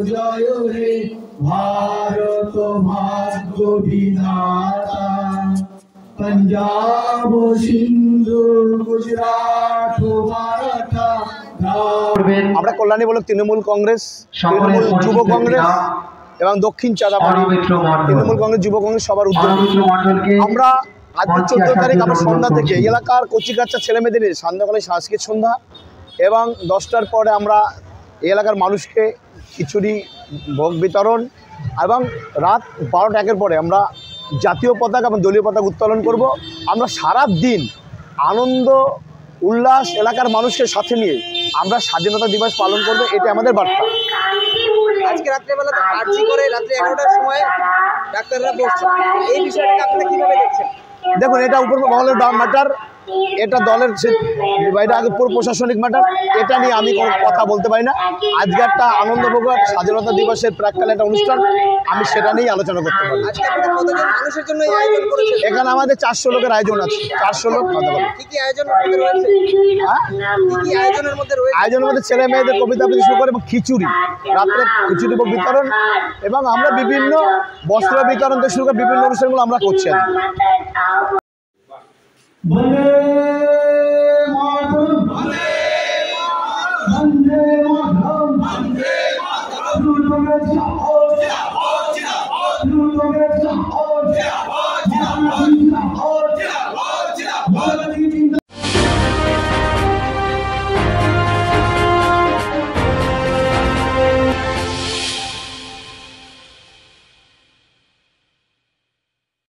জয় হে ভারত ভাগ্য বিধাতা, पंजाब सिंधु गुजरात माराठा। আমরা কল্যাণী ব্লক তৃণমূল কংগ্রেস, তৃণমূল যুব কংগ্রেস এবং দক্ষিণ চাঁদাপাড়ি তৃণমূল কংগ্রেস যুব কংগ্রেস সবার উদ্যোগে আমরা আজকে 14 তারিখ আমরা সন্ধ্যা থেকে এলাকার কচিকাচ্চা ছেলেমেয়েদের নিয়ে সান্ধ্যকালীন সাংস্কৃতিক সন্ধ্যা এবং 10টার পরে আমরা এলাকার মানুষকে খিচুড়ি ভোগ বিতরণ এবং রাত 12টা 1-এর পরে আমরা জাতীয় পতাকা এবং দলীয় পতাকা উত্তোলন করব। আমরা সারা দিন আনন্দ উল্লাস এলাকার মানুষকে সাথে নিয়ে আমরা স্বাধীনতা দিবস পালন করব, এটা আমাদের বার্তা। আজকে রাত্রেবেলা তো আরজি করে রাত্রে 11টার সময় ডাক্তাররা বসছে, এই বিষয়টাকে আপনারা কিভাবে দেখছেন? দেখুন, এটা উপর মহলের ম্যাটার, এটা দলের বাইরে আগে পুরো প্রশাসনিক ম্যাটার, এটা নিয়ে আমি কোনো কথা বলতে পারি না। আজকে একটা আনন্দভোগ স্বাধীনতা দিবসের প্রাক্কালে একটা অনুষ্ঠান, আমি সেটা নিয়েই আলোচনা করতে পারি। আজকে আপনারা কতজন মানুষের জন্য এই আয়োজন করেছেন? এখানে আমাদের 400 লোকের আয়োজন আছে, 400 লোক খাওয়া দাওয়া। কি কি আয়োজনের মধ্যে রয়েছে? কি কি আয়োজনের মধ্যে রয়েছে? আয়োজনের মধ্যে ছেলে মেয়েদের কবিতা আবৃত্তি শুরু করে এবং খিচুড়ি, রাত্রে খিচুড়ি বিতরণ এবং আমরা বিভিন্ন বস্ত্র বিতরণ থেকে শুরু করে বিভিন্ন অনুষ্ঠানগুলো আমরা করছি।